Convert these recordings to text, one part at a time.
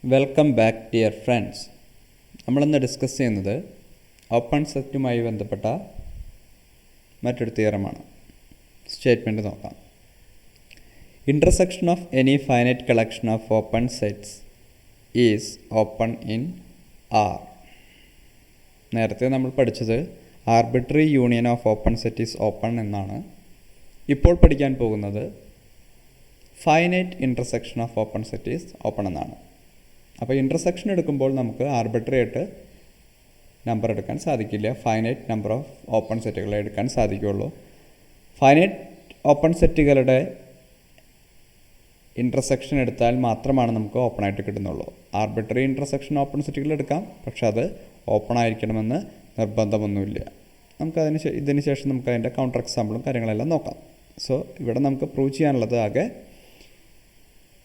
Welcome back dear friends. നമ്മളിന്ന് discuss ചെയ്യുന്നത് open സെറ്റുമായി ബന്ധപ്പെട്ട മറ്റൊരു തിയറമാണ്. സ്റ്റേറ്റ്മെൻറ്റ് നോക്കാം. Intersection of any finite collection of open sets is open in R. നേരത്തെ നമ്മൾ പഠിച്ചത് arbitrary union of open set is open എന്നാണ്. ഇപ്പോൾ പഠിക്കാൻ പോകുന്നത് finite intersection of open set is open എന്നാണ്. അപ്പോൾ ഇൻ്റർസെക്ഷൻ എടുക്കുമ്പോൾ നമുക്ക് ആർബിട്രറി ആയിട്ട് നമ്പർ എടുക്കാൻ സാധിക്കില്ല. ഫൈനൈറ്റ് നമ്പർ ഓഫ് ഓപ്പൺ സെറ്റുകളെ എടുക്കാൻ സാധിക്കുകയുള്ളൂ. ഫൈനൈറ്റ് ഓപ്പൺ സെറ്റുകളുടെ ഇൻ്റർസെക്ഷൻ എടുത്താൽ മാത്രമാണ് നമുക്ക് ഓപ്പൺ ആയിട്ട് കിട്ടുന്നുള്ളൂ. ആർബിട്രറി ഇൻ്റർസെക്ഷൻ ഓപ്പൺ സെറ്റുകൾ എടുക്കാം, പക്ഷെ അത് ഓപ്പൺ ആയിരിക്കണമെന്ന് നിർബന്ധമൊന്നുമില്ല. ഇതിന് ശേഷം നമുക്ക് അതിൻ്റെ കൗണ്ടർ എക്സാമ്പിളും കാര്യങ്ങളെല്ലാം നോക്കാം. സോ ഇവിടെ നമുക്ക് പ്രൂവ് ചെയ്യാനുള്ളത് ആകെ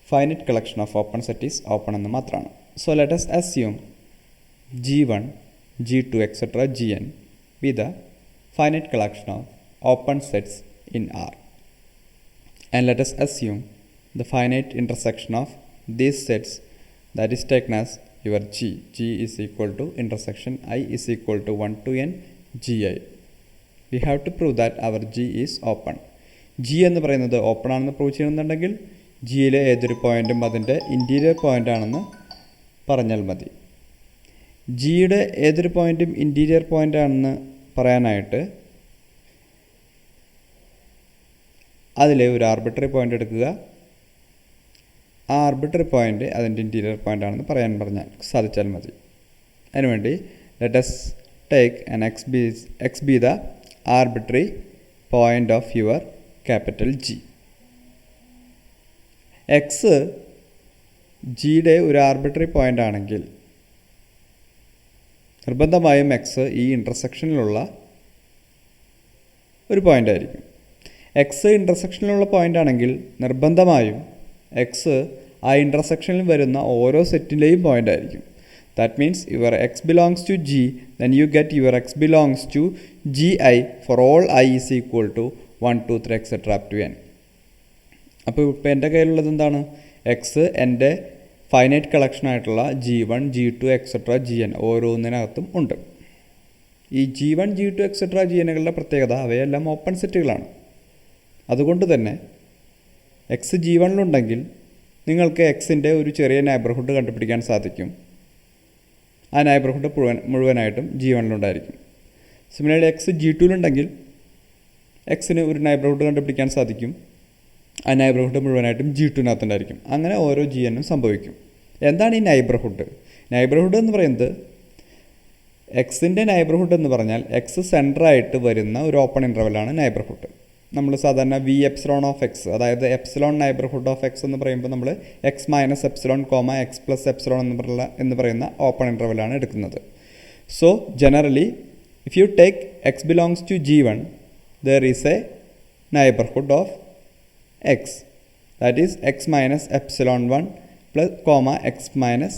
finite collection of open set is open എന്ന് മാത്രമാണ്. So let us assume G1, G2, etc. Gn be the finite collection of open sets in R. And let us assume the finite intersection of these sets, that is taken as your G. G is equal to intersection I is equal to 1 to n Gi. We have to prove that our G is open. G എന്ന് പറയുന്നത് open ആണെന്ന് prove ചെയ്യുന്നുണ്ടെങ്കിൽ ജിയിലെ ഏതൊരു പോയിൻറ്റും അതിൻ്റെ interior point ആണെന്ന് പറഞ്ഞാൽ മതി. ജിയുടെ ഏതൊരു പോയിൻറ്റും ഇൻറ്റീരിയർ പോയിൻ്റ് ആണെന്ന് പറയാനായിട്ട് അതിൽ ഒരു ആർബിട്രറി പോയിൻ്റ് എടുക്കുക. ആ ആർബിട്രറി പോയിൻ്റ് അതിൻ്റെ ഇൻറ്റീരിയർ പോയിൻ്റ് ആണെന്ന് പറഞ്ഞാൽ സാധിച്ചാൽ മതി. അതിനുവേണ്ടി let us take an x be the arbitrary point of your capital G. X ജിയുടെ ഒരു ആർബിട്രറി പോയിൻ്റ് ആണെങ്കിൽ നിർബന്ധമായും എക്സ് ഈ ഇൻ്റർസെക്ഷനിലുള്ള ഒരു പോയിൻ്റ് ആയിരിക്കും. എക്സ് ഇൻ്റർസെക്ഷനിലുള്ള പോയിൻ്റ് ആണെങ്കിൽ നിർബന്ധമായും എക്സ് ആ ഇൻ്റർസെക്ഷനിൽ വരുന്ന ഓരോ സെറ്റിൻ്റെയും പോയിൻ്റ് ആയിരിക്കും. That means your x belongs to g, then you get your x belongs to g i for all i is equal to 1, 2, 3 etc. up to n. അപ്പോൾ ഇപ്പോൾ എൻ്റെ കയ്യിലുള്ളത് എന്താണ്? എക്സ് എൻ്റെ ഫൈനൈറ്റ് കളക്ഷനായിട്ടുള്ള G1, G2, etc. Gn ഓരോന്നിനകത്തും ഉണ്ട്. ഈ G1, G2, etc. Gnകളുടെ പ്രത്യേകത അവയെല്ലാം ഓപ്പൺ സെറ്റുകളാണ്. അതുകൊണ്ട് തന്നെ എക്സ് G1ലുണ്ടെങ്കിൽ നിങ്ങൾക്ക് എക്സിൻ്റെ ഒരു ചെറിയ നൈബർഹുഡ് കണ്ടുപിടിക്കാൻ സാധിക്കും. ആ നൈബർഹുഡ് മുഴുവനായിട്ടും G1ലുണ്ടായിരിക്കും. സിമിലർലി എക്സ് G2ലുണ്ടെങ്കിൽ എക്സിന് ഒരു നൈബർഹുഡ് കണ്ടുപിടിക്കാൻ സാധിക്കും. ആ നൈബർഹുഡ് മുഴുവനായിട്ടും G2നകത്തുണ്ടായിരിക്കും. അങ്ങനെ ഓരോ Gn സംഭവിക്കും. എന്താണ് ഈ നൈബർഹുഡ്? നൈബർഹുഡ് എന്ന് പറയുന്നത് എക്സിൻ്റെ നൈബർഹുഡ് എന്ന് പറഞ്ഞാൽ എക്സ് സെൻറ്ററായിട്ട് വരുന്ന ഒരു ഓപ്പൺ ഇൻ്റർവെലാണ് നൈബർഹുഡ്. നമ്മൾ സാധാരണ വി എപ്സിലോൺ ഓഫ് എക്സ്, അതായത് എപ്സിലോൺ നൈബർഹുഡ് ഓഫ് എക്സ് എന്ന് പറയുമ്പോൾ നമ്മൾ x minus epsilon comma x plus epsilon എന്ന് പറയുന്ന ഓപ്പൺ ഇൻ്റർവെലാണ് എടുക്കുന്നത്. So generally if you take x belongs to G1, there is a neighborhood of x, that is x minus epsilon 1 plus comma x minus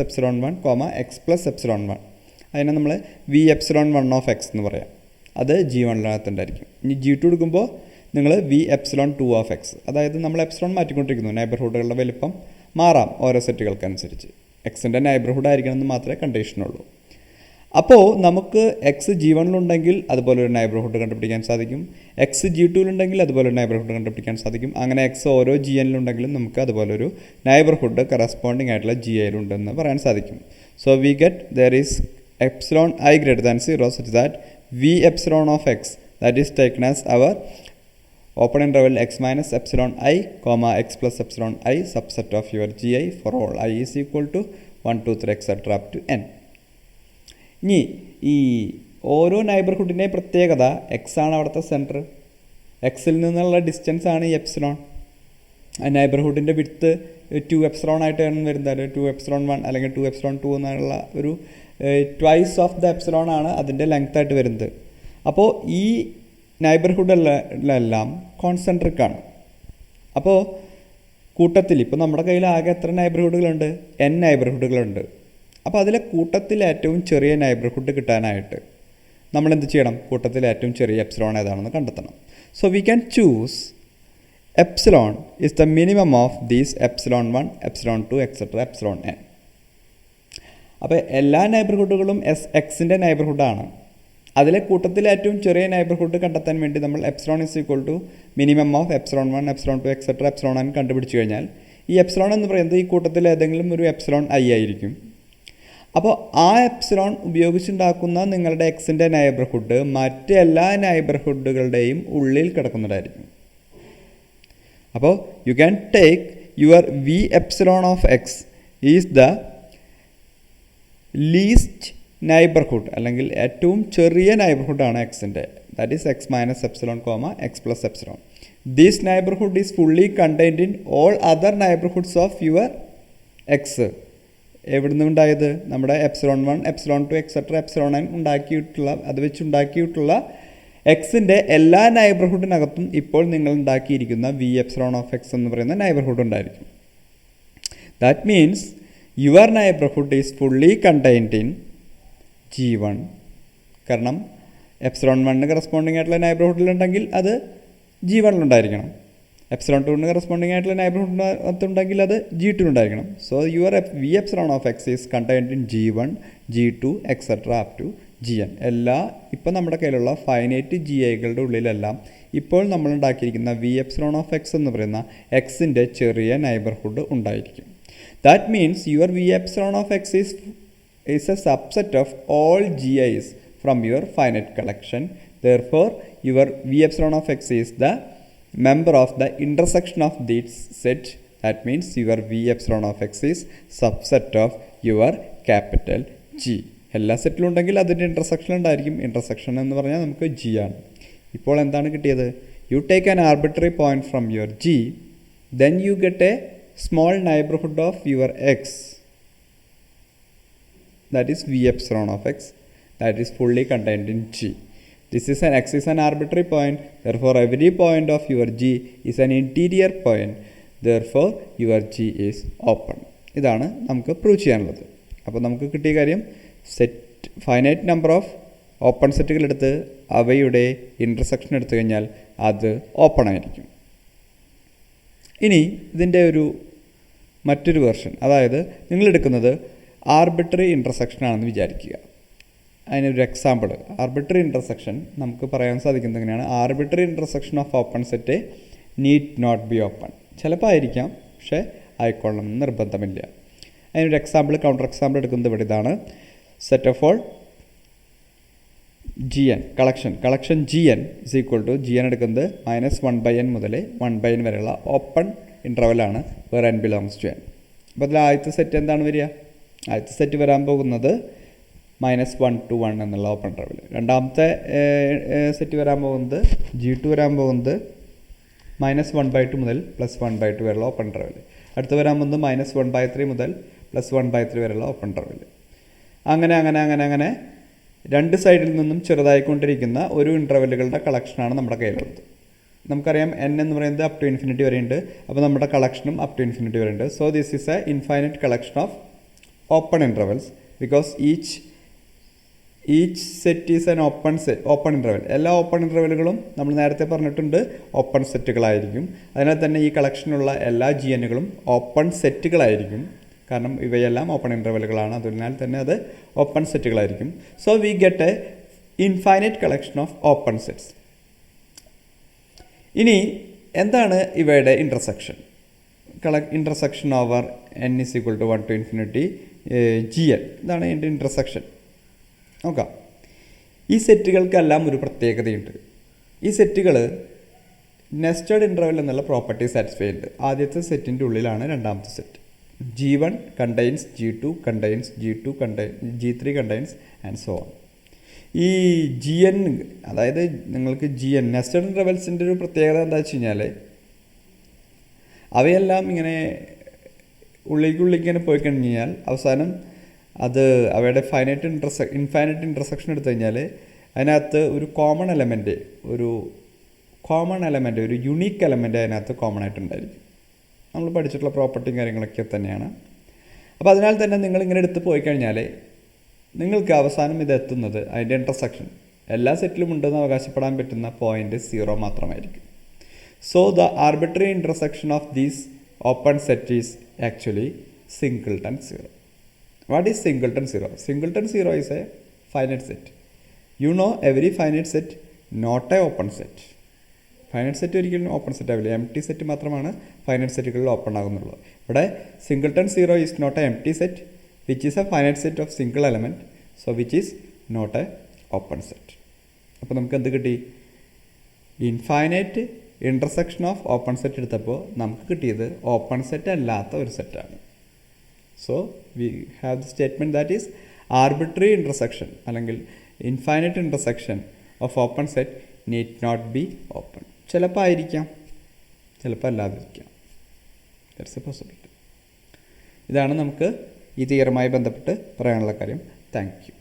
epsilon 1 comma x plus epsilon 1. അതിനെ നമ്മൾ V epsilon 1 of x എന്ന് പറയാം. അത് G1നകത്തുണ്ടായിരിക്കും. ഇനി G2 എടുക്കുമ്പോൾ നിങ്ങൾ V epsilon 2 of x, അതായത് നമ്മൾ എപ്സിലോൺ മാറ്റിക്കൊണ്ടിരിക്കുന്നു. നൈബർഹുഡുകളുടെ വലിപ്പം മാറാം ഓരോ സെറ്റുകൾക്കനുസരിച്ച്. എക്സിൻ്റെ നൈബർഹുഡ് ആയിരിക്കണമെന്ന് മാത്രമേ കണ്ടീഷനുള്ളൂ. അപ്പോൾ നമുക്ക് എക്സ് G1ലുണ്ടെങ്കിൽ അതുപോലെ ഒരു നൈബർഹുഡ് കണ്ടുപിടിക്കാൻ സാധിക്കും. എക്സ് G2ലുണ്ടെങ്കിൽ അതുപോലെ ഒരു നൈബർഹുഡ് കണ്ടുപിടിക്കാൻ സാധിക്കും. അങ്ങനെ എക്സ് ഓരോ Gnലുണ്ടെങ്കിലും നമുക്ക് അതുപോലൊരു നൈബർഹുഡ് കറസ്പോണ്ടിങ് ആയിട്ടുള്ള Giലുണ്ടെന്ന് പറയാൻ സാധിക്കും. So we get there is epsilon i greater than 0 such that V epsilon of x, that is taken as our open interval x minus epsilon i comma x plus epsilon i subset of your Gi for all i is equal to 1, 2, 3 etc. up to n. ഇനി ഈ ഓരോ നൈബർഹുഡിൻ്റെയും പ്രത്യേകത X ആണ് അവിടുത്തെ centre. എക്സിൽ നിന്നുള്ള distance ആണ് ഈ എപ്സിലോൺ. ആ നൈബർഹുഡിൻ്റെ വിഡ്ത്ത് 2 എപ്സിലോൺ ആയിട്ടാണ് വരുന്നത്. 2 എപ്സിലോൺ 1 അല്ലെങ്കിൽ 2 എപ്സിലോൺ 2 എന്നുള്ള ഒരു ട്വൈസ് ഓഫ് ദ എപ്സിലോൺ ആണ് അതിൻ്റെ ലെങ്ത് ആയിട്ട് വരുന്നത്. അപ്പോൾ ഈ നൈബർഹുഡിലെല്ലാം കോൺസെൻട്രിക് ആണ്. അപ്പോൾ കൂട്ടത്തിൽ ഇപ്പോൾ നമ്മുടെ കയ്യിൽ ആകെ എത്ര നൈബർഹുഡുകളുണ്ട്? n നൈബർഹുഡുകളുണ്ട്. അപ്പോൾ അതിലെ കൂട്ടത്തിൽ ഏറ്റവും ചെറിയ നൈബർഹുഡ് കിട്ടാനായിട്ട് നമ്മൾ എന്ത് ചെയ്യണം? കൂട്ടത്തിൽ ഏറ്റവും ചെറിയ എപ്സിലോൺ ഏതാണെന്ന് കണ്ടെത്തണം. So we can choose epsilon is the minimum of these epsilon 1, epsilon 2, etc. epsilon n. അപ്പോൾ എല്ലാ നൈബർഹുഡുകളും എക്സിൻ്റെ നൈബർഹുഡാണ്. അതിലെ കൂട്ടത്തിൽ ഏറ്റവും ചെറിയ നൈബർഹുഡ് കണ്ടെത്താൻ വേണ്ടി നമ്മൾ epsilon is equal to minimum of epsilon 1, epsilon 2, etcetera epsilon n കണ്ടുപിടിച്ച് കഴിഞ്ഞാൽ ഈ എപ്സിലോൺ എന്ന് പറയുന്നത് ഈ കൂട്ടത്തിൽ ഏതെങ്കിലും ഒരു എപ്സിലോൺ i ആയിരിക്കും. അപ്പോൾ ആ എപ്സിലോൺ ഉപയോഗിച്ചുണ്ടാക്കുന്ന നിങ്ങളുടെ എക്സിൻ്റെ നൈബർഹുഡ് മറ്റെല്ലാ നൈബർഹുഡുകളുടെയും ഉള്ളിൽ കിടക്കുന്നതായിരിക്കും. അപ്പോൾ you can take your V epsilon of x is the least neighbourhood അല്ലെങ്കിൽ ഏറ്റവും ചെറിയ നൈബർഹുഡാണ് എക്സിൻ്റെ. That is x minus epsilon comma x plus epsilon. This neighbourhood is fully contained in all other neighbourhoods of your x. എവിടെ നിന്നുണ്ടായത്? നമ്മുടെ epsilon 1, epsilon 2, etcetera epsilon n ഉണ്ടാക്കിയിട്ടുള്ള അത് വെച്ചുണ്ടാക്കിയിട്ടുള്ള എക്സിൻ്റെ എല്ലാ നൈബർഹുഡിനകത്തും ഇപ്പോൾ നിങ്ങൾ ഉണ്ടാക്കിയിരിക്കുന്ന വി എപ്സിലോൺ ഓഫ് എക്സ് എന്ന് പറയുന്ന നൈബർഹുഡ് ഉണ്ടായിരിക്കും. That means your neighbourhood is fully contained in G1. കാരണം എപ്സിലോൺ 1 കറസ്പോണ്ടിങ് ആയിട്ടുള്ള നൈബർഹുഡിലുണ്ടെങ്കിൽ അത് G1 എപ്സിലോൺ 2 കറസ്പോണ്ടിങ് ആയിട്ടുള്ള നൈബർഹുഡ് ഉണ്ടെങ്കിൽ അത് G2 ഉണ്ടായിരിക്കണം. So your V epsilon of x is contained in G1, G2, etcetera up to Gn. എല്ലാ ഇപ്പോൾ നമ്മുടെ കയ്യിലുള്ള ഫൈനൈറ്റ് ജി ഐകളുടെ ഉള്ളിലെല്ലാം ഇപ്പോൾ നമ്മൾ ഉണ്ടാക്കിയിരിക്കുന്ന വി എപ്സിലോൺ ഓഫ് എക്സ് എന്ന് പറയുന്ന എക്സിൻ്റെ ചെറിയ നൈബർഹുഡ് ഉണ്ടായിരിക്കും. That means your V epsilon of x is a subset of all gi's from your finite collection. Therefore, your v epsilon of x is the member of the intersection of this set. That means your v epsilon of x is subset of your capital G. എല്ലാ സെറ്റിലും ഉണ്ടെങ്കിൽ അതിൻ്റെ intersection ഉണ്ടായിരിക്കും. Intersection എന്ന് പറഞ്ഞാൽ നമുക്ക് G ആണ്. ഇപ്പോൾ എന്താണ് കിട്ടിയത്? You take an arbitrary point from your G, then you get A small neighbourhood of your X. That is v epsilon of x that is fully contained in G. This is x is an arbitrary point, therefore every point of your G is an interior point, therefore your G is open. ഇതാണ് നമുക്ക് prove ചെയ്യാനുള്ളത്. അപ്പോൾ നമുക്ക് കിട്ടിയ കാര്യം set finite number of open സെറ്റുകൾ എടുത്ത് അവയുടെ ഇൻ്റർസെക്ഷൻ എടുത്തു കഴിഞ്ഞാൽ അത് ഓപ്പൺ ആയിരിക്കും. ഇനി ഇതിൻ്റെ മറ്റൊരു വെർഷൻ, അതായത് നിങ്ങളെടുക്കുന്നത് ആർബിട്രറി ഇൻ്റർസെക്ഷനാണെന്ന് വിചാരിക്കുക. അതിനൊരു എക്സാമ്പിൾ, ആർബിട്രറി ഇൻ്റർസെക്ഷൻ നമുക്ക് പറയാൻ സാധിക്കുന്നത് എങ്ങനെയാണ്? Arbitrary intersection of open set need not be open. ചിലപ്പോൾ ആയിരിക്കാം, പക്ഷേ ആയിക്കൊള്ളണം എന്ന് നിർബന്ധമില്ല. അതിനൊരു എക്സാമ്പിൾ, കൗണ്ടർ എക്സാമ്പിൾ എടുക്കുന്നത് ഇവിടെ ഇതാണ്. Set of all Gn collection Gn is equal to Gn എടുക്കുന്നത് -1/n മുതൽ 1/n വരെയുള്ള ഓപ്പൺ ഇൻ്റർവെലാണ് where n belongs to n. അപ്പോൾ അതിൽ ആദ്യത്തെ സെറ്റ് എന്താണ് വരിക? ആദ്യത്തെ സെറ്റ് വരാൻ പോകുന്നത് -1 to 1 എന്നുള്ള ഓപ്പൺ ഇൻ്റർവെൽ. രണ്ടാമത്തെ സെറ്റ് വരാൻ പോകുന്നത് G2 വരാൻ പോകുന്നത് -1/2 മുതൽ +1/2 വരെയുള്ള ഓപ്പൺ ഇൻ്റർവെൽ. അടുത്ത് വരാൻ പോകുന്നത് -1/3 മുതൽ +1/3 വരെയുള്ള ഓപ്പൺ ഇൻ്റർവെൽ. അങ്ങനെ രണ്ട് സൈഡിൽ നിന്നും ചെറുതായിക്കൊണ്ടിരിക്കുന്ന ഒരു ഇൻ്റർവെല്ലുകളുടെ കളക്ഷനാണ് നമ്മുടെ കയ്യിലുള്ളത്. നമുക്കറിയാം n എന്ന് പറയുന്നത് അപ് ടു ഇൻഫിനിറ്റി വരെയുണ്ട്. അപ്പോൾ നമ്മുടെ കളക്ഷനും അപ് ടു ഇൻഫിനിറ്റി വരെയുണ്ട്. So this is A infinite collection of open intervals because each set is an open interval. എല്ലാ ഓപ്പൺ ഇൻ്റർവെലുകളും നമ്മൾ നേരത്തെ പറഞ്ഞിട്ടുണ്ട് ഓപ്പൺ സെറ്റുകളായിരിക്കും. അതിനാൽ തന്നെ ഈ കളക്ഷനുള്ള എല്ലാ GNകളും ഓപ്പൺ സെറ്റുകളായിരിക്കും. കാരണം ഇവയെല്ലാം ഓപ്പൺ ഇൻ്റർവെലുകളാണ്, അതിനാൽ തന്നെ അത് ഓപ്പൺ സെറ്റുകളായിരിക്കും. So we get a infinite collection of open sets. ഇനി എന്താണ് ഇവയുടെ ഇൻ്റർസെക്ഷൻ? Intersection over n is equal to 1 to infinity Gn. ഇതാണ് എൻ്റെ ഇൻ്റർസെക്ഷൻ. നോക്കാം. ഈ സെറ്റുകൾക്കെല്ലാം ഒരു പ്രത്യേകതയുണ്ട്. ഈ സെറ്റുകൾ നെസ്റ്റഡ് ഇൻ്റർവെൽ എന്നുള്ള പ്രോപ്പർട്ടി സാറ്റിസ്ഫൈ ഉണ്ട്. ആദ്യത്തെ സെറ്റിൻ്റെ ഉള്ളിലാണ് രണ്ടാമത്തെ set. G1 contains G2 contains G2 contains G3 contains and so on. ഈ Gn, അതായത് നിങ്ങൾക്ക് Gn നെസ്റ്റഡ് ഇൻ്റർവെൽസിൻ്റെ ഒരു പ്രത്യേകത എന്താ വെച്ച് കഴിഞ്ഞാൽ അവയെല്ലാം ഇങ്ങനെ ഉള്ളിലേക്ക് ഇങ്ങനെ പോയി കഴിഞ്ഞാൽ അവസാനം അത് അവയുടെ ഇൻഫൈനൈറ്റ് ഇൻ്റർസെക്ഷൻ എടുത്തു കഴിഞ്ഞാൽ അതിനകത്ത് ഒരു കോമൺ എലമെൻറ്റ് ഒരു യുണീക്ക് എലമെൻറ്റ് അതിനകത്ത് കോമൺ ആയിട്ടുണ്ടായിരിക്കും. നമ്മൾ പഠിച്ചിട്ടുള്ള പ്രോപ്പർട്ടിയും കാര്യങ്ങളൊക്കെ തന്നെയാണ്. അപ്പോൾ അതിനാൽ തന്നെ നിങ്ങളിങ്ങനെ എടുത്ത് പോയി കഴിഞ്ഞാൽ നിങ്ങൾക്ക് അവസാനം ഇതെത്തുന്നത് അതിൻ്റെ ഇൻ്റർസെക്ഷൻ എല്ലാ സെറ്റിലും ഉണ്ടെന്ന് അവകാശപ്പെടാൻ പറ്റുന്ന പോയിൻ്റ് 0 മാത്രമായിരിക്കും. So the arbitrary intersection of these open set is actually singleton zero. What is singleton zero? Singleton zero is a finite set. You know every finite set not a open set. Finite set ഒരിക്കലും open set ആവില്ല. Empty set മാത്രമാണ് finite സെറ്റുകളിൽ open ആകുന്നുള്ളൂ. ഇവിടെ singleton zero is not a empty set which is a finite set of single element, so which is not a open set. അപ്പോൾ നമുക്ക് എന്ത് കിട്ടി? Infinite intersection of open set എടുത്തപ്പോൾ നമുക്ക് കിട്ടിയത് ഓപ്പൺ സെറ്റ് അല്ലാത്ത ഒരു സെറ്റാണ്. So we have the statement that is arbitrary intersection അല്ലെങ്കിൽ infinite intersection of open set need not be open. ചിലപ്പോൾ ആയിരിക്കാം, ചിലപ്പോൾ അല്ലാതിരിക്കാം. That's A possibility. ഇതാണ് നമുക്ക് ഈ തിയറുമായി ബന്ധപ്പെട്ട് പറയാനുള്ള കാര്യം. Thank you.